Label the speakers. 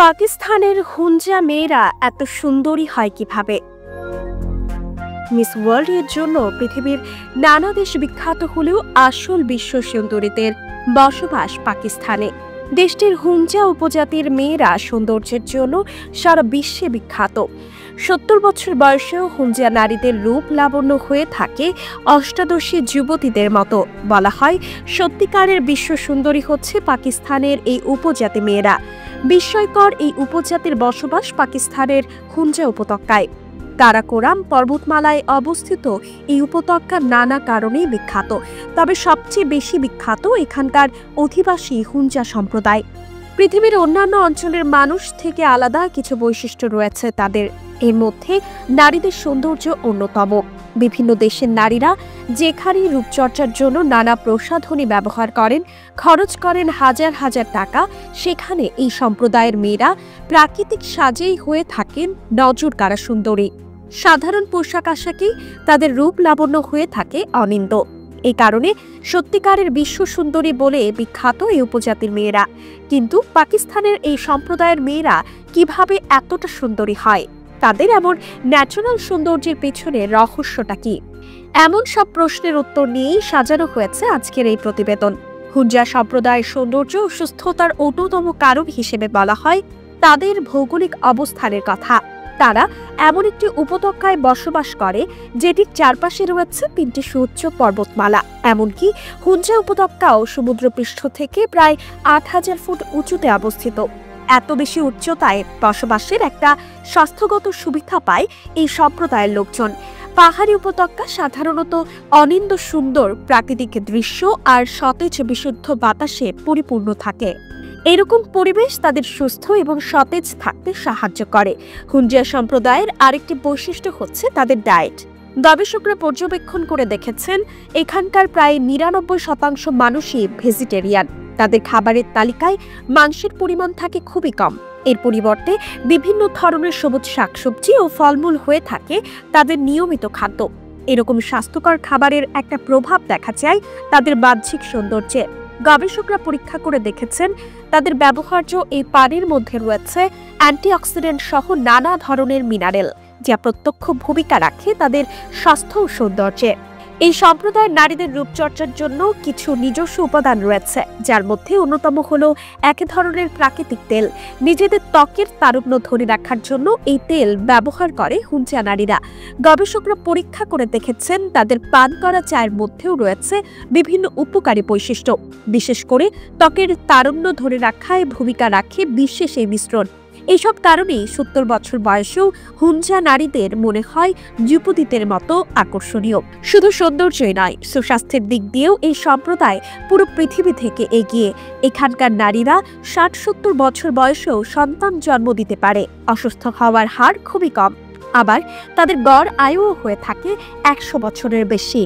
Speaker 1: পাকিস্তানের হুঞ্জা মেয়েরা এত সুন্দরী হয় কিভাবে? মিস ওয়ার্ল্ড এর জন্য পৃথিবীর নানা দেশ বিখ্যাত হলেও আসল বিশ্ব সুন্দরীদের বসবাস পাকিস্তানে। দেশটির হুঞ্জা উপজাতির মেয়েরা সৌন্দর্যের জন্য সারা বিশ্বে বিখ্যাত। ৭০ বছর বয়সেও হুঞ্জা নারীদের রূপ লাবণ্য হয়ে থাকে অষ্টাদশী যুবতীদের মতো। বলা হয় সত্যিকারের বিশ্ব সুন্দরী হচ্ছে পাকিস্তানের এই উপজাতি মেয়েরা। বিস্ময়কর এই উপজাতির বসবাস পাকিস্তানের হুঞ্জা উপত্যকায়। কারাকোরাম পর্বতমালায় অবস্থিত এই উপত্যকা নানা কারণেই বিখ্যাত, তবে সবচেয়ে বেশি বিখ্যাত এখানকার অধিবাসী হুঞ্জা সম্প্রদায়। পৃথিবীর অন্যান্য অঞ্চলের মানুষ থেকে আলাদা কিছু বৈশিষ্ট্য রয়েছে তাদের। এর মধ্যে নারীদের সৌন্দর্য অন্যতম। বিভিন্ন দেশের নারীরা যেখানেই রূপচর্চার জন্য নানা প্রসাধনী ব্যবহার করেন, খরচ করেন হাজার হাজার টাকা, সেখানে এই সম্প্রদায়ের মেয়েরা প্রাকৃতিক সাজেই হয়ে থাকেন নজর কাড়া সুন্দরী। সাধারণ পোশাক আশাকেই তাদের রূপ লাবণ্য হয়ে থাকে অনিন্দ। এই কারণে সত্যিকারের বিশ্ব সুন্দরী বলে বিখ্যাত এই উপজাতির মেয়েরা। কিন্তু পাকিস্তানের এই সম্প্রদায়ের মেয়েরা কিভাবে এতটা সুন্দরী হয়? তাদের এমন ন্যাচারাল সৌন্দর্যের পেছনে রহস্যটা কি? এমন সব প্রশ্নের উত্তর নিয়েই সাজানো হয়েছে আজকের এই প্রতিবেদন। হুঞ্জা সম্প্রদায়ের সৌন্দর্য ও সুস্থতার অন্যতম কারণ হিসেবে বলা হয় তাদের ভৌগোলিক অবস্থানের কথা। তারা এমন একটি উপত্যকায় বসবাস করে যেটির চারপাশে রয়েছে ৩টি সুউচ্চ পর্বতমালা। এমনকি হুঞ্জা উপত্যকাও সমুদ্রপৃষ্ঠ থেকে প্রায় ৮,০০০ ফুট উঁচুতে অবস্থিত। এত বেশি উচ্চতায় বসবাসের একটা স্বাস্থ্যগত সুবিধা পায় এই সম্প্রদায়ের লোকজন। পাহাড়ি উপত্যকা সাধারণত অনিন্দ সুন্দর প্রাকৃতিক দৃশ্য আর সতেজ বিশুদ্ধ বাতাসে পরিপূর্ণ থাকে। এরকম পরিবেশ তাদের সুস্থ এবং সতেজ থাকতে সাহায্য করে। হুঞ্জা সম্প্রদায়ের আরেকটি বৈশিষ্ট্য হচ্ছে তাদের ডায়েট। গবেষকরা পর্যবেক্ষণ করে দেখেছেন এখানকার প্রায় ৯৯% মানুষই ভেজিটেরিয়ান। তাদের খাবারের তালিকায় মাংসের পরিমাণ থাকে খুবই কম। এর পরিবর্তে বিভিন্ন ধরনের সবুজ শাকসবজি ও ফলমূল হয়ে থাকে তাদের নিয়মিত খাদ্য। এরকম স্বাস্থ্যকর খাবারের একটা প্রভাব দেখা যায় তাদের বাহ্যিক সৌন্দর্যে। গবেষকরা পরীক্ষা করে দেখেছেন তাদের ব্যবহার্য এই পানির মধ্যে রয়েছে অ্যান্টিঅক্সিডেন্ট সহ নানা ধরনের মিনারেল, যা প্রত্যক্ষ ভূমিকা রাখে তাদের স্বাস্থ্য ও সৌন্দর্যে। এই সম্প্রদায়ের নারীদের রূপচর্চার জন্য কিছু নিজস্ব উপাদান রয়েছে, যার মধ্যে অন্যতম হলো এক ধরনের প্রাকৃতিক তেল। নিজেদের ত্বকের তারুণ্য ধরে রাখার জন্য এই তেল ব্যবহার করে হুঞ্জা নারীরা। গবেষকরা পরীক্ষা করে দেখেছেন তাদের পান করা চায়ের মধ্যেও রয়েছে বিভিন্ন উপকারী বৈশিষ্ট্য। বিশেষ করে ত্বকের তারুণ্য ধরে রাখায় ভূমিকা রাখে বিশেষ এই মিশ্রণ। এইসব কারণেই ৭০ বছর বয়সেও হুঞ্জা নারীদের মনে হয় যুবতীদের মতো আকর্ষণীয়। শুধু সৌন্দর্যই নয়, সুস্বাস্থ্যের দিক দিয়েও এই সম্প্রদায় পুরো পৃথিবী থেকে এগিয়ে। এখানকার নারীরা ৬০-৭০ বছর বয়সেও সন্তান জন্ম দিতে পারে। অসুস্থ হওয়ার হার খুবই কম। আবার তাদের গড় আয়ুও হয়ে থাকে ১০০ বছরের বেশি।